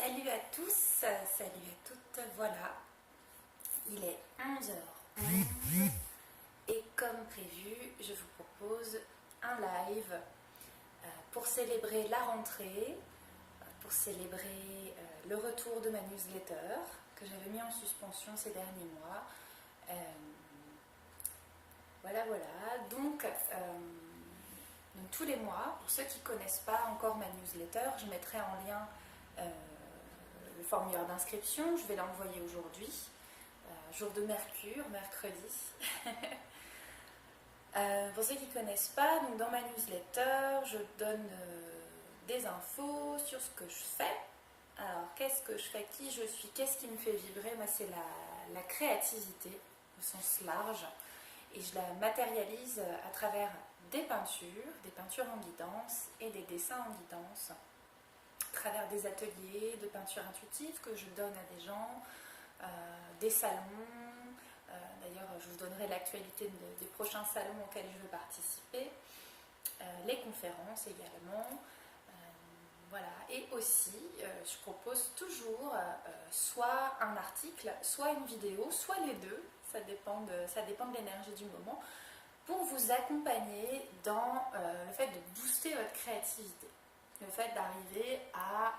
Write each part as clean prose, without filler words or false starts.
Salut à tous, salut à toutes, voilà, il est 11h11 et comme prévu, je vous propose un live pour célébrer la rentrée, pour célébrer le retour de ma newsletter que j'avais mis en suspension ces derniers mois. Voilà, donc tous les mois, pour ceux qui ne connaissent pas encore ma newsletter, je mettrai en lien le formulaire d'inscription. Je vais l'envoyer aujourd'hui, jour de Mercure, mercredi. Pour ceux qui ne connaissent pas, donc dans ma newsletter, je donne des infos sur ce que je fais. Alors, qu'est-ce que je fais, qui je suis, qu'est-ce qui me fait vibrer? Moi, c'est la créativité au sens large. Et je la matérialise à travers des peintures en guidance et des dessins en guidance, à travers des ateliers de peinture intuitive que je donne à des gens, des salons. D'ailleurs, je vous donnerai l'actualité des prochains salons auxquels je veux participer, les conférences également. Voilà. Et aussi, je propose toujours soit un article, soit une vidéo, soit les deux. Ça dépend de l'énergie du moment, pour vous accompagner dans le fait de booster votre créativité, le fait d'arriver à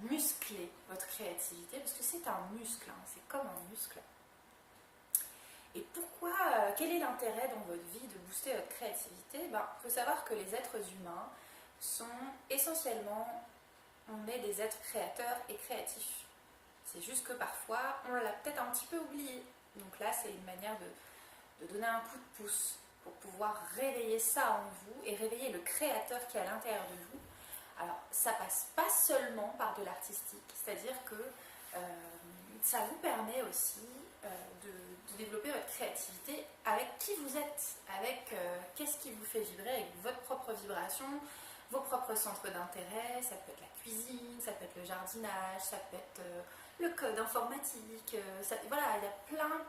muscler votre créativité, parce que c'est un muscle, hein, c'est comme un muscle. Et pourquoi, quel est l'intérêt dans votre vie de booster votre créativité? Il faut savoir que les êtres humains sont essentiellement, on est des êtres créateurs et créatifs. C'est juste que parfois, on l'a peut-être un petit peu oublié. Donc là, c'est une manière de donner un coup de pouce pour pouvoir réveiller ça en vous et réveiller le créateur qui est à l'intérieur de vous. Alors, ça passe pas seulement par de l'artistique, c'est-à-dire que ça vous permet aussi de développer votre créativité avec qui vous êtes, avec qu'est-ce qui vous fait vibrer, avec votre propre vibration, vos propres centres d'intérêt. Ça peut être la cuisine, ça peut être le jardinage, ça peut être le code informatique. Voilà, il y a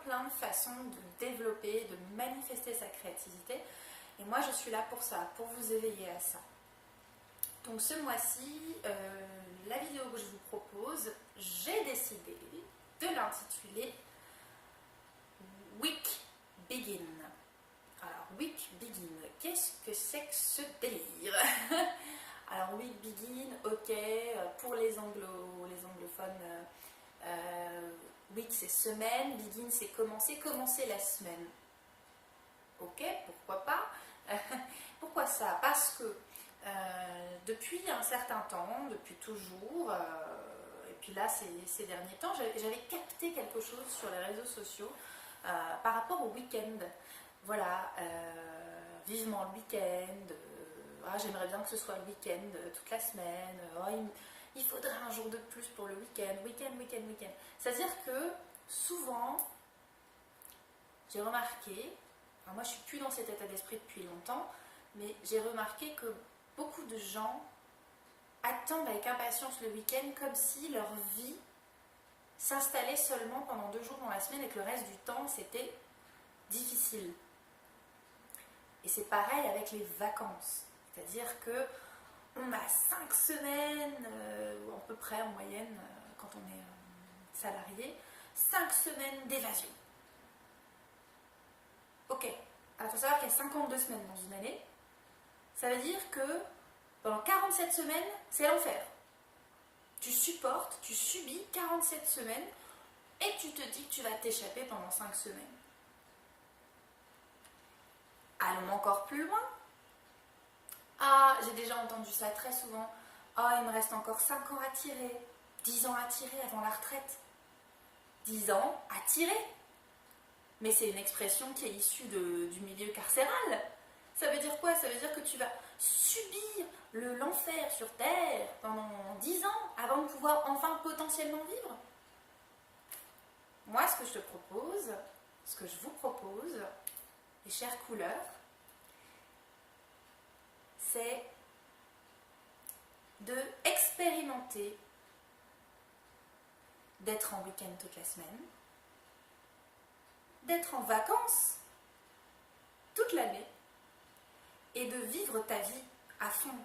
plein de façons de développer, de manifester sa créativité. Et moi, je suis là pour ça, pour vous éveiller à ça. Donc ce mois-ci, la vidéo que je vous propose, j'ai décidé de l'intituler Week Begin. Alors, Week Begin, qu'est-ce que c'est que ce délire? Alors, Week Begin, ok, pour les anglophones, week c'est semaine, begin c'est commencer la semaine. Ok, pourquoi pas? Pourquoi ça? Parce que depuis un certain temps, depuis toujours, et puis là ces derniers temps, j'avais capté quelque chose sur les réseaux sociaux par rapport au week-end. Voilà, vivement le week-end, j'aimerais bien que ce soit le week-end toute la semaine, il faudrait un jour de plus pour le week-end. C'est-à-dire que souvent, j'ai remarqué, alors moi je suis plus dans cet état d'esprit depuis longtemps, mais j'ai remarqué que beaucoup de gens attendent avec impatience le week-end comme si leur vie s'installait seulement pendant 2 jours dans la semaine et que le reste du temps c'était difficile. Et c'est pareil avec les vacances, c'est-à-dire que on a 5 semaines, à peu près en moyenne, quand on est salarié, 5 semaines d'évasion. Ok, il faut savoir qu'il y a 52 semaines dans une année. Ça veut dire que pendant 47 semaines, c'est l'enfer. Tu subis 47 semaines et tu te dis que tu vas t'échapper pendant 5 semaines. Allons encore plus loin. J'ai déjà entendu ça très souvent. Il me reste encore 5 ans à tirer, 10 ans à tirer avant la retraite. 10 ans à tirer. Mais c'est une expression qui est issue du milieu carcéral. Ça veut dire quoi? Ça veut dire que tu vas subir l'enfer sur Terre pendant 10 ans avant de pouvoir enfin potentiellement vivre. Moi, ce que je vous propose, les chères couleurs, c'est de expérimenter d'être en week-end toute la semaine, d'être en vacances toute l'année et de vivre ta vie à fond,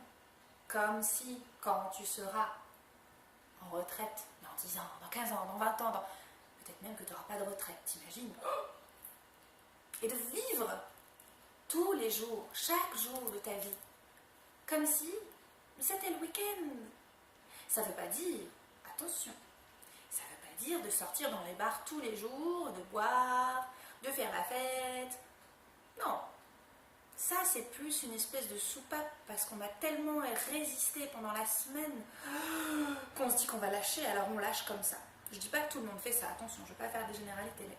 comme si quand tu seras en retraite dans 10 ans, dans 15 ans, dans 20 ans, peut-être même que tu n'auras pas de retraite, t'imagines? Et de vivre tous les jours, chaque jour de ta vie, comme si c'était le week-end. Ça ne veut pas dire, attention, ça ne veut pas dire de sortir dans les bars tous les jours, de boire, de faire la fête. Non, ça c'est plus une espèce de soupape parce qu'on a tellement résisté pendant la semaine qu'on se dit qu'on va lâcher, alors on lâche comme ça. Je dis pas que tout le monde fait ça, attention, je ne vais pas faire des généralités, mais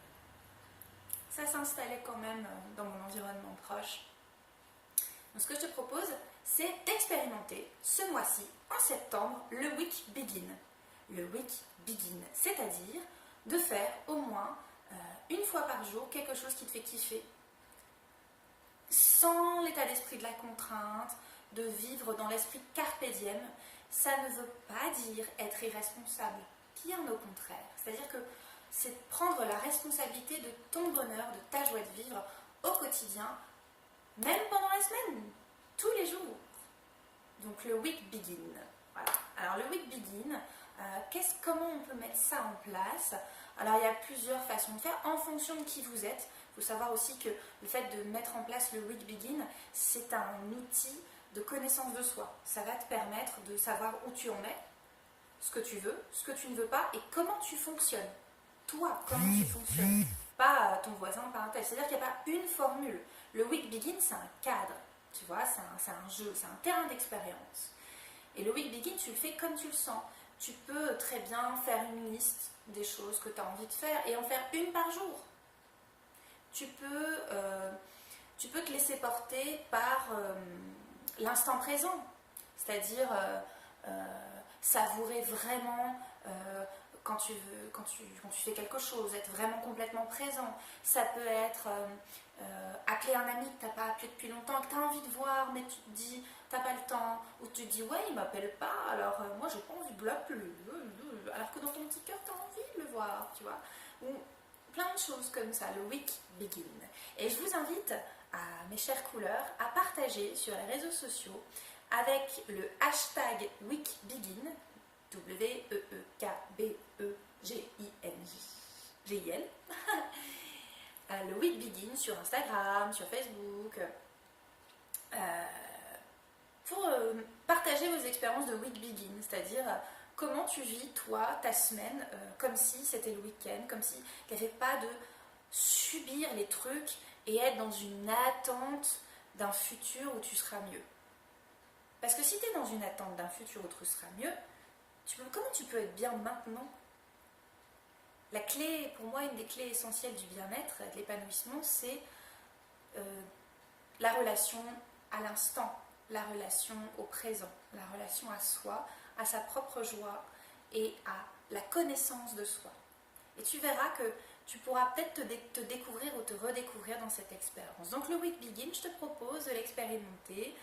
ça s'installait quand même dans mon environnement proche. Donc ce que je te propose, c'est d'expérimenter ce mois-ci, en septembre, le Week Begin. Le Week Begin, c'est-à-dire de faire au moins une fois par jour quelque chose qui te fait kiffer, sans l'état d'esprit de la contrainte, de vivre dans l'esprit carpe diem. Ça ne veut pas dire être irresponsable, bien au contraire. C'est-à-dire que c'est prendre la responsabilité de ton bonheur, de ta joie de vivre au quotidien, même pendant la semaine, tous les jours. Donc le Week Begin. Voilà. Alors le Week Begin, comment on peut mettre ça en place? Alors il y a plusieurs façons de faire en fonction de qui vous êtes. Il faut savoir aussi que le fait de mettre en place le Week Begin, c'est un outil de connaissance de soi. Ça va te permettre de savoir où tu en es, ce que tu veux, ce que tu ne veux pas et comment tu fonctionnes. Toi, comment tu fonctionnes, pas ton voisin, pas un tel. C'est-à-dire qu'il n'y a pas une formule. Le Week Begin, c'est un cadre, tu vois, c'est un jeu, c'est un terrain d'expérience. Et le Week Begin, tu le fais comme tu le sens. Tu peux très bien faire une liste des choses que tu as envie de faire et en faire une par jour. Tu peux te laisser porter par l'instant présent, c'est-à-dire savourer vraiment quand tu fais quelque chose, être vraiment complètement présent. Ça peut être appeler un ami que tu n'as pas appelé depuis longtemps, que tu as envie de voir, mais tu te dis, tu n'as pas le temps, ou tu te dis, ouais, il ne m'appelle pas, alors moi, j'ai pas envie de l'appeler, alors que dans ton petit cœur, tu as envie de le voir, tu vois. Ou plein de choses comme ça, le Week Begin. Et je vous invite, mes chers couleurs, à partager sur les réseaux sociaux avec le hashtag WeekBegin, WEEKBEGINGIL, le Week Begin sur Instagram, sur Facebook, pour partager vos expériences de Week Begin, c'est-à-dire comment tu vis, toi, ta semaine, comme si c'était le week-end, comme si il n'y avait pas de subir les trucs et être dans une attente d'un futur où tu seras mieux. Parce que si tu es dans une attente d'un futur où tu seras mieux, comment tu peux être bien maintenant? La clé, pour moi, une des clés essentielles du bien-être, de l'épanouissement, c'est la relation à l'instant, la relation au présent, la relation à soi, à sa propre joie et à la connaissance de soi. Et tu verras que tu pourras peut-être te découvrir ou te redécouvrir dans cette expérience. Donc le Week Begin, je te propose de l'expérimenter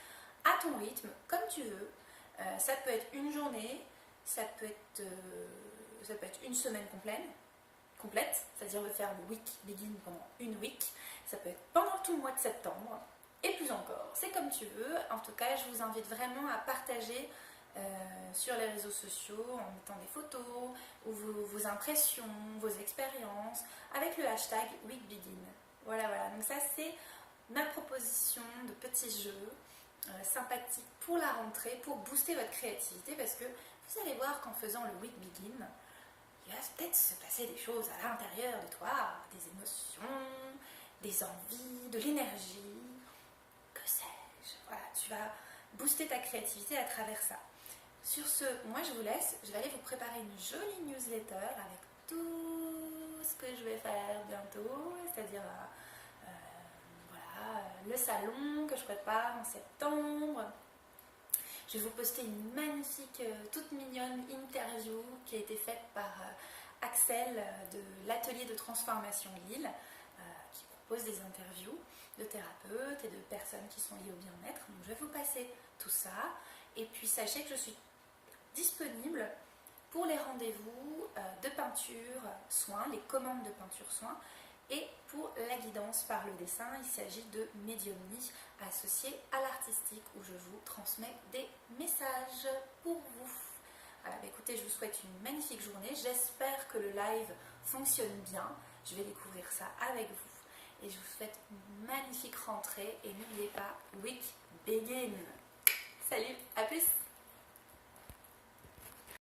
à ton rythme, comme tu veux. Ça peut être une journée, ça peut être une semaine complète, c'est-à-dire de faire le Week Begin pendant une week. Ça peut être pendant tout le mois de septembre, et plus encore. C'est comme tu veux. En tout cas, je vous invite vraiment à partager sur les réseaux sociaux en mettant des photos ou vos impressions, vos expériences avec le hashtag WeekBegin. Voilà. Donc ça, c'est ma proposition de petits jeux sympathiques pour la rentrée, pour booster votre créativité, parce que vous allez voir qu'en faisant le Week Begin, il va peut-être se passer des choses à l'intérieur de toi, des émotions, des envies, de l'énergie, que sais-je. Voilà, tu vas booster ta créativité à travers ça. Sur ce, moi je vous laisse, je vais aller vous préparer une jolie newsletter avec tout ce que je vais faire bientôt, c'est-à-dire le salon que je prépare en septembre. Je vais vous poster une magnifique, toute mignonne interview qui a été faite par Axel de l'atelier de transformation Lille, qui propose des interviews de thérapeutes et de personnes qui sont liées au bien-être. Donc je vais vous passer tout ça. Et puis sachez que je suis disponible pour les rendez-vous de peinture soins, les commandes de peinture soins, et pour la guidance par le dessin. Il s'agit de médiumnie associée à l'artistique où je vous transmets des messages pour vous. Voilà, bah écoutez, je vous souhaite une magnifique journée. J'espère que le live fonctionne bien. Je vais découvrir ça avec vous. Et je vous souhaite une magnifique rentrée. Et n'oubliez pas, week begin. Salut, à plus!